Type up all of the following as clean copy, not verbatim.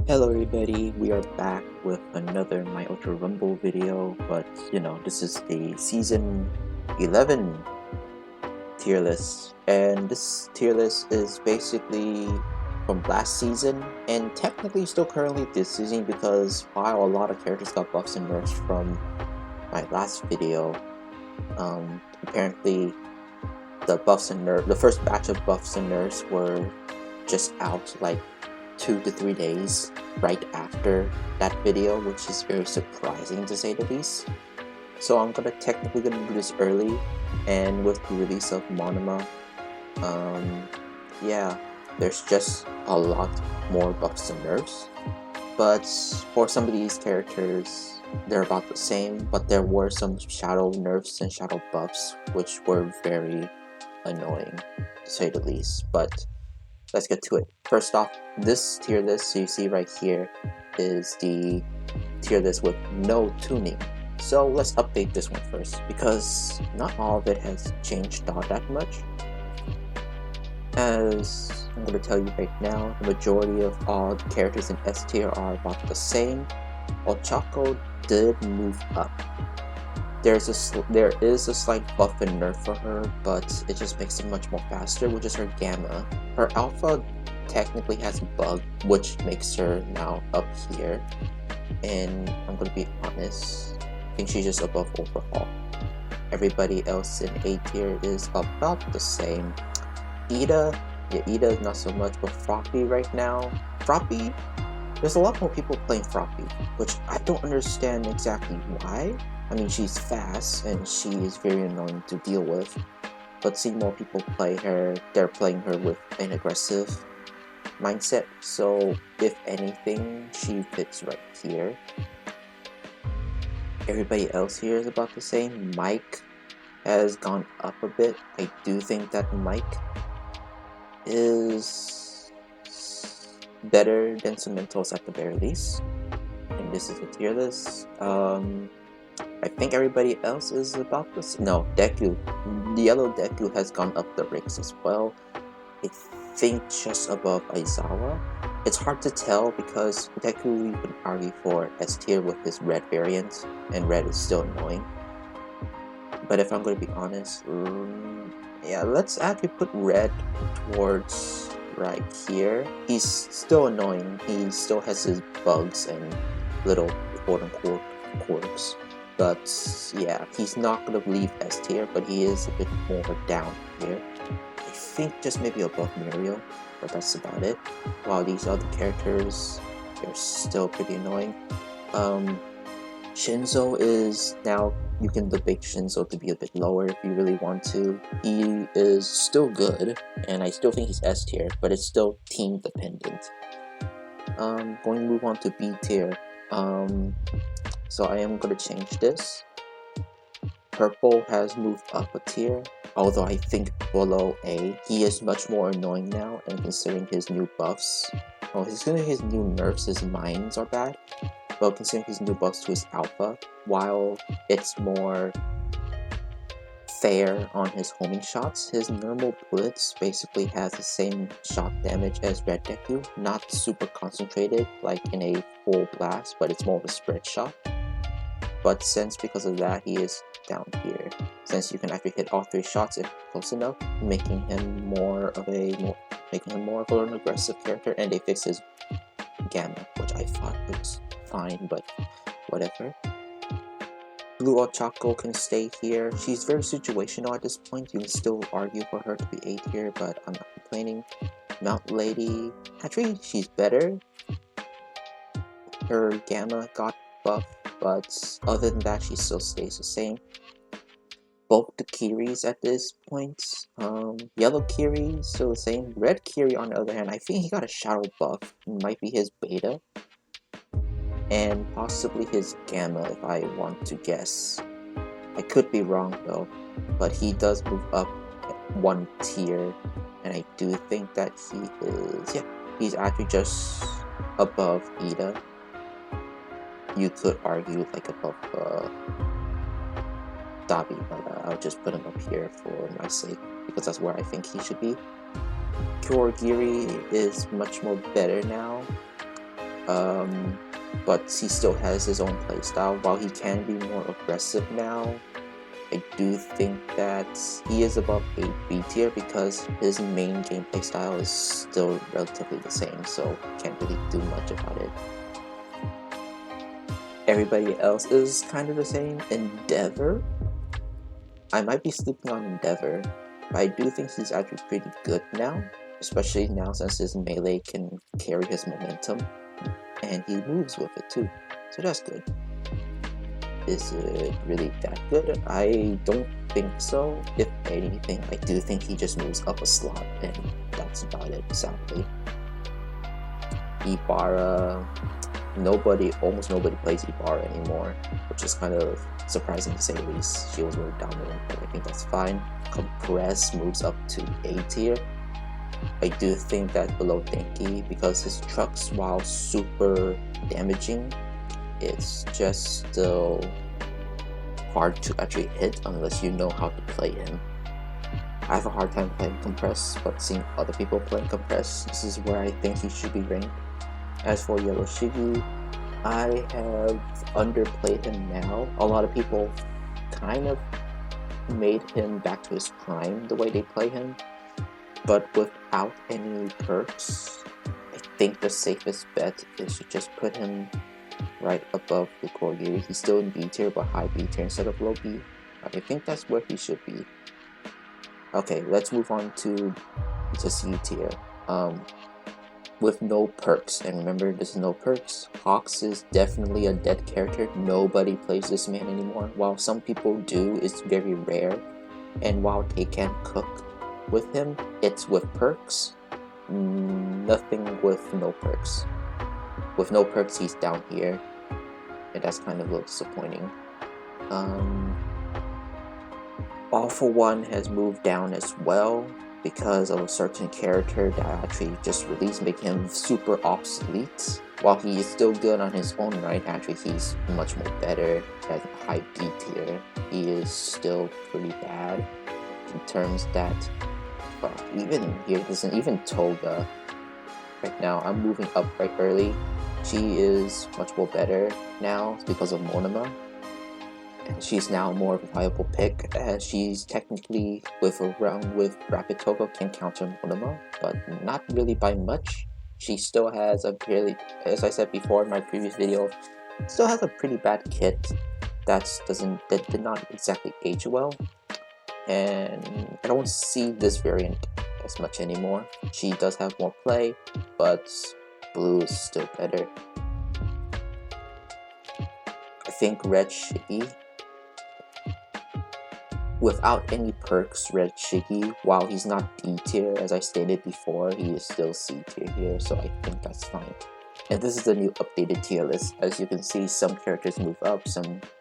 Hello everybody, we are back with another My Ultrarumble video, but this is the season 11 tier list, and this tier list is basically from last season, and technically still currently this season because while a lot of characters got buffs and nerfs from my last video, apparently the first batch of buffs and nerfs were just out like 2 to 3 days right after that video, which is very surprising to say the least. So I'm technically gonna do this early, and with the release of Monoma, yeah, there's just a lot more buffs and nerfs. But for some of these characters, they're about the same, but there were some shadow nerfs and shadow buffs, which were very annoying to say the least. But let's get to it. First off, this tier list you see right here is the tier list with no tuning. So let's update this one first, because not all of it has changed all that much. As I'm going to tell you right now, the majority of all the characters in S tier are about the same. Ochako did move up. There is a slight buff and nerf for her, but it just makes it much more faster, which is her Gamma. Her Alpha technically has a bug, which makes her now up here. And I'm gonna be honest, I think she's just above Overhaul. Everybody else in A tier is about the same. Ida, yeah, Ida is not so much, but Froppy right now. Froppy, there's a lot more people playing Froppy, which I don't understand exactly why. I mean, she's fast and she is very annoying to deal with, but seeing more people play her, they're playing her with an aggressive mindset, so if anything, she fits right here. Everybody else here is about the same. Mike has gone up a bit. I do think that Mike is better than Cementos at the very least, and this is a tier list. I think everybody else is about this. No, Deku. The yellow Deku has gone up the ranks as well. I think just above Aizawa. It's hard to tell because Deku you can argue for S tier with his red variant, and red is still annoying. But if I'm going to be honest, yeah, let's actually put red towards right here. He's still annoying. He still has his bugs and little quote-unquote quirks. But yeah, he's not going to leave S tier, but he is a bit more down here. I think just maybe above Mirio, but that's about it. While these other characters, they're still pretty annoying. Shinzo is now, you can debate Shinzo to be a bit lower if you really want to. He is still good, and I still think he's S tier, but it's still team dependent. Going to move on to B tier. So I am going to change this. Purple has moved up a tier, although I think below A. He is much more annoying now, and considering his new buffs, considering his new nerfs, his mines are bad, but considering his new buffs to his Alpha, while it's more fair on his homing shots, his normal bullets basically has the same shot damage as Red Deku, not super concentrated like in a full blast, but it's more of a spread shot. But because of that, he is down here, since you can actually hit all 3 shots if close enough, making him more of an aggressive character. And they fixed his Gamma, which I thought was fine, but whatever. Blue Ochako can stay here. She's very situational at this point. You can still argue for her to be A tier, but I'm not complaining. Mount Lady, actually she's better. Her Gamma got buffed, but other than that, she still stays the same. Both the Kiris at this point, yellow Kiri still the same. Red Kiri on the other hand, I think he got a shadow buff. It might be his beta, and possibly his Gamma if I want to guess. I could be wrong though, but he does move up 1 tier, and I do think that he is, yeah, he's actually just above Ida. You could argue like above Dabi, but I'll just put him up here for my sake, because that's where I think he should be. Kurogiri is much more better now. but he still has his own playstyle. While he can be more aggressive now, I do think that he is above a B tier because his main gameplay style is still relatively the same, so can't really do much about it. Everybody else is kind of the same. Endeavor, I might be sleeping on Endeavor, but I do think he's actually pretty good now, especially now since his melee can carry his momentum, and he moves with it too, so that's good. Is it really that good? I don't think so. If anything, I do think he just moves up a slot, and that's about it, sadly. Ibarra, almost nobody plays Ibarra anymore, which is kind of surprising to say the least. She was really dominant, but I think that's fine. Compress moves up to A tier. I do think that below T.U.N.I.N.G, because his trucks, while super damaging, it's just still hard to actually hit unless you know how to play him. I have a hard time playing Compress, but seeing other people playing Compress, this is where I think he should be ranked. As for Yellow Shiggy, I have underplayed him now. A lot of people kind of made him back to his prime the way they play him, but without any perks, I think the safest bet is to just put him right above the Lukoye. He's still in B tier, but high B tier instead of low B. I think that's where he should be. Okay, let's move on to C tier. With no perks, and remember, this is no perks. Hawks is definitely a dead character. Nobody plays this man anymore. While some people do, it's very rare. And while they can cook with him, it's with perks. Nothing with no perks. With no perks, he's down here, and that's kind of a little disappointing. All for One has moved down as well because of a certain character that actually just released, making him super obsolete. While he is still good on his own right, actually he's much more better at high B tier. He is still pretty bad in terms that, even here, isn't even Toga. Right now, I'm moving up right early. She is much more better now because of Monoma. And she's now more of a viable pick, as she's technically with Rapid Toga can counter Monoma, but not really by much. She still has a fairly, as I said before in my previous video, still has a pretty bad kit that did not exactly age well. And I don't see this variant as much anymore. She does have more play, but blue is still better. I think Red Shiggy, without any perks, Red Shiggy, while he's not D tier as I stated before, he is still C tier here, so I think that's fine. And this is the new updated tier list. As you can see, some characters move up,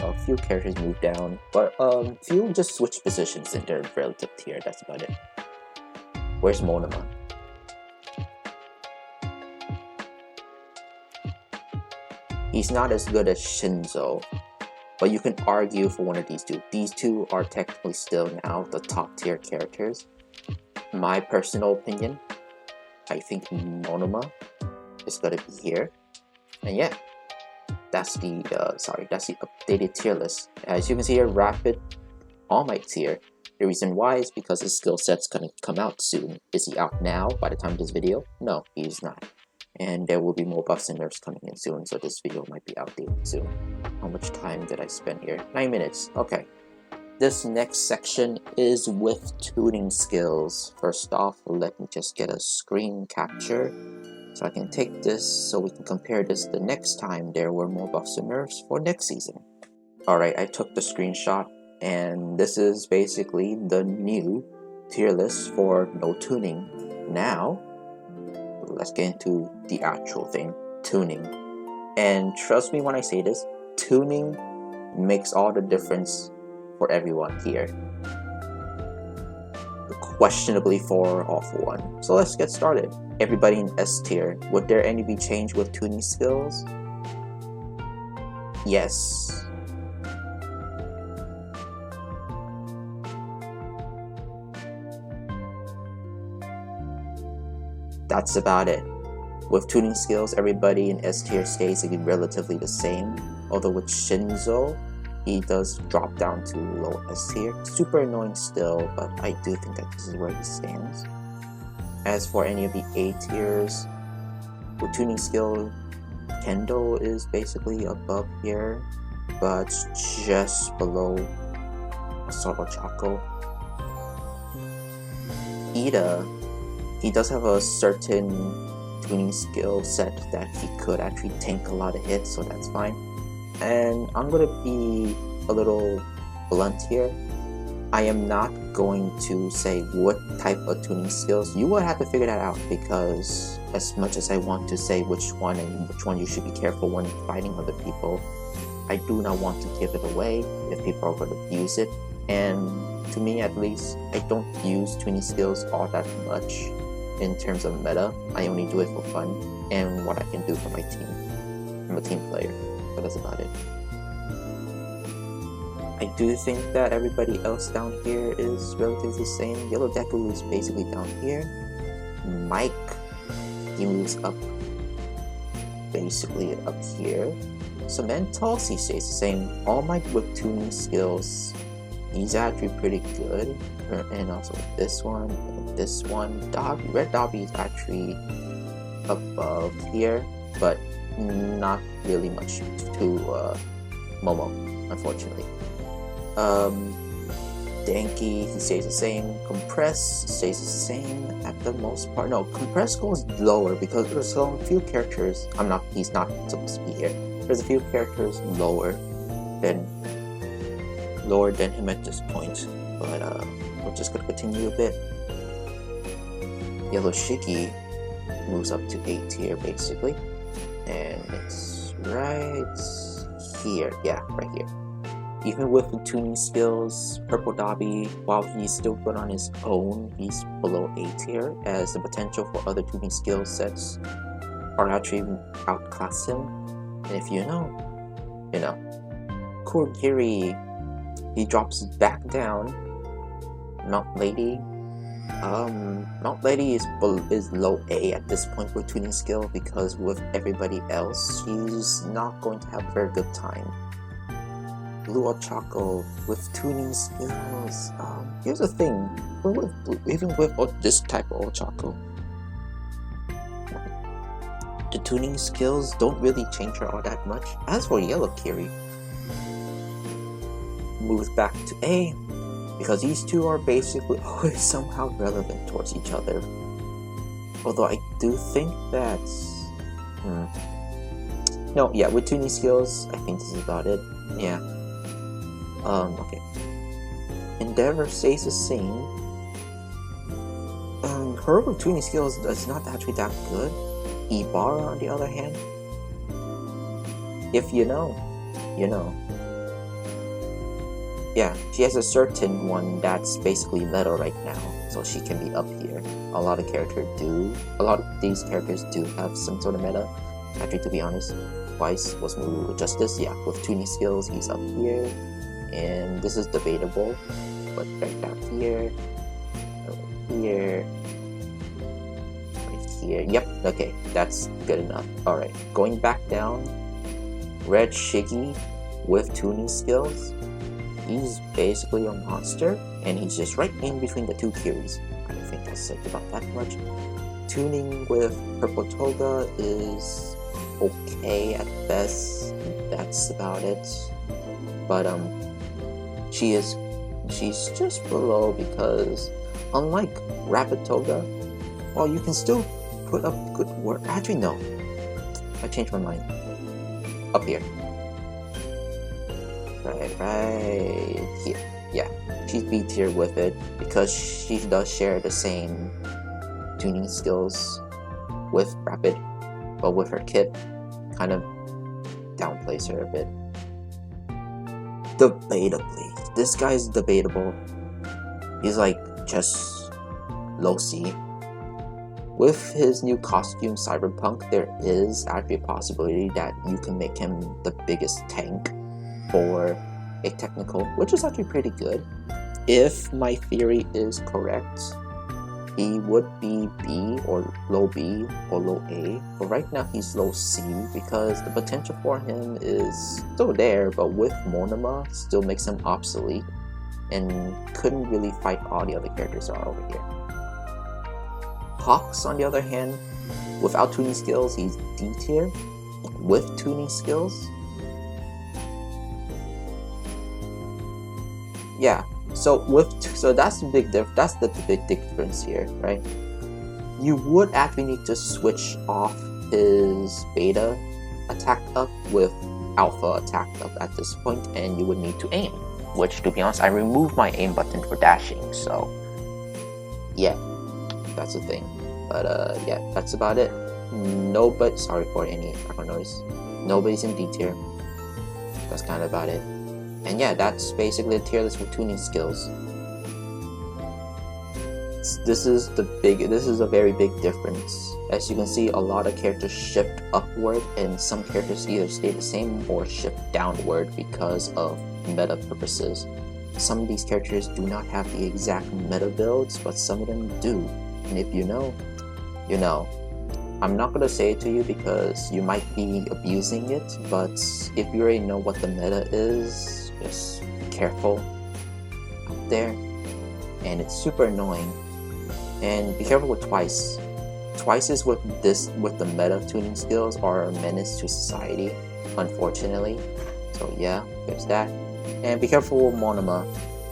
a few characters move down, but few just switch positions in their relative tier. That's about it. Where's Monoma? He's not as good as Shinzo, but you can argue for one of these two. These two are technically still now the top tier characters. My personal opinion, I think Monoma is gonna be here. And yeah, that's the updated tier list. As you can see here, Rapid All Might's here. The reason why is because his skill set's gonna come out soon. Is he out now by the time of this video? No, he's not. And there will be more buffs and nerfs coming in soon, so this video might be outdated soon. How much time did I spend here? 9 minutes. Okay. This next section is with tuning skills. First off, let me just get a screen capture so I can take this so we can compare this the next time there were more buffs and nerfs for next season. Alright, I took the screenshot, and this is basically the new tier list for no tuning. Now, let's get into the actual thing, tuning. And trust me when I say this, tuning makes all the difference for everyone here. Questionably for All for One. So let's get started. Everybody in S tier, would there any be change with tuning skills? Yes. That's about it. With tuning skills, everybody in S tier stays relatively the same, although with Shinzo, he does drop down to low S tier. Super annoying still, but I do think that this is where he stands. As for any of the A tiers, with tuning skill, Kendo is basically above here, but just below Assault Ochako. Ida, he does have a certain tuning skill set that he could actually tank a lot of hits, so that's fine. And I'm gonna be a little blunt here. I am not going to say what type of tuning skills. You would have to figure that out, because as much as I want to say which one and which one you should be careful when fighting other people, I do not want to give it away if people are going to use it. And to me at least, I don't use tuning skills all that much in terms of meta. I only do it for fun and what I can do for my team. I'm a team player, but that's about it. I do think that everybody else down here is relatively the same. Yellow Deku is basically down here. Mike, he moves up, basically up here. Cementos, he stays the same. All Might with tuning skills, he's actually pretty good. And also this one, and this one. Dobby, Red Dobby is actually above here, but not really much to Momo, unfortunately. Denki, he stays the same. Compress stays the same at the most part. No, Compress goes lower because there's some few characters. He's not supposed to be here. There's a few characters lower than him at this point. But we're just gonna continue a bit. Yellow Shiki moves up to 8 tier basically. And it's right here. Yeah, right here. Even with the tuning skills, Purple Dobby, while he's still good on his own, he's below A tier, as the potential for other tuning skill sets are actually outclass him. And if you know, you know. Kurogiri, he drops back down. Mount Lady. Mount Lady is low A at this point with tuning skill, because with everybody else, she's not going to have a very good time. Blue Ochako with tuning skills. Here's the thing, even with this type of Ochako, the tuning skills don't really change her all that much. As for Yellow Kiri, moves back to A, because these two are basically always somehow relevant towards each other. Although I do think that, no, yeah, with tuning skills, I think this is about it. Yeah. Okay. Endeavor stays the same. Her tuning skills is not actually that good. Ibarra, on the other hand, if you know, you know. Yeah, she has a certain one that's basically metal right now, so she can be up here. A lot of these characters do have some sort of meta. Actually, to be honest, Twice was moved with Justice. Yeah, with tuning skills, he's up here. And this is debatable, but right down here, right here, yep, okay, that's good enough. Alright, going back down, Red Shiggy with tuning skills, he's basically a monster, and he's just right in between the two Kiris. I don't think I said about that much. Tuning with Purple Toga is okay at best, that's about it. But she's just below, because unlike Rapid Toga, well, you can still put up good work. Actually, no, I changed my mind. Up here, right here. Yeah, she's B tier with it because she does share the same tuning skills with Rapid, but with her kit, kind of downplays her a bit. Debatably, this guy's debatable. He's like just low C. With his new costume, Cyberpunk, there is actually a possibility that you can make him the biggest tank for a technical, which is actually pretty good. If my theory is correct, he would be B or low B or low A, but right now he's low C because the potential for him is still there, but with Monoma still makes him obsolete and couldn't really fight all the other characters are over here. Hawks, on the other hand, without tuning skills, he's D tier. With tuning skills, yeah. So that's the big that's the big difference here, right? You would actually need to switch off his beta attack up with alpha attack up at this point, and you would need to aim. Which, to be honest, I removed my aim button for dashing, so yeah, that's the thing. But yeah, that's about it. Nobody, sorry for any background noise. Nobody's in D tier. That's kind of about it. And yeah, that's basically a tier list with tuning skills. This is a very big difference. As you can see, a lot of characters shift upward, and some characters either stay the same or shift downward because of meta purposes. Some of these characters do not have the exact meta builds, but some of them do. And if you know, you know. I'm not going to say it to you because you might be abusing it, but if you already know what the meta is, just be careful out there. And it's super annoying. And be careful with Twice. Twices with the meta tuning skills are a menace to society, unfortunately. So yeah, there's that. And be careful with Monoma.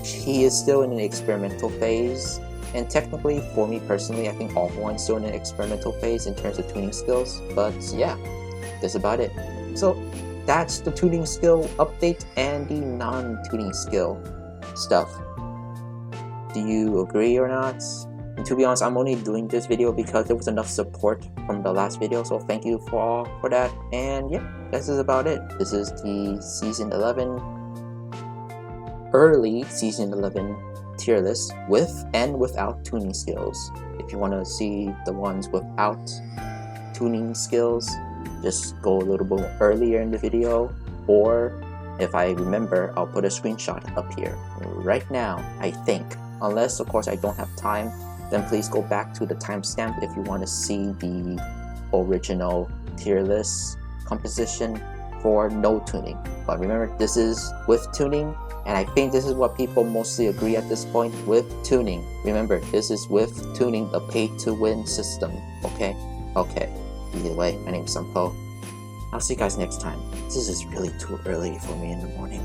He is still in an experimental phase. And technically, for me personally, I think all one's still in an experimental phase in terms of tuning skills. But yeah, that's about it. So that's the tuning skill update and the non-tuning skill stuff. Do you agree or not? And to be honest, I'm only doing this video because there was enough support from the last video. So thank you for that. And yeah, this is about it. This is the Season 11, early Season 11 tier list with and without tuning skills. If you want to see the ones without tuning skills, just go a little bit earlier in the video, or if I remember, I'll put a screenshot up here right now, I think. Unless of course I don't have time, then please go back to the timestamp if you want to see the original tier list composition for no tuning. But remember, this is with tuning, and I think this is what people mostly agree at this point, with tuning. Remember, this is with tuning, the pay-to-win system, okay? Okay, either way, my name is Sampo. I'll see you guys next time. This is really too early for me in the morning.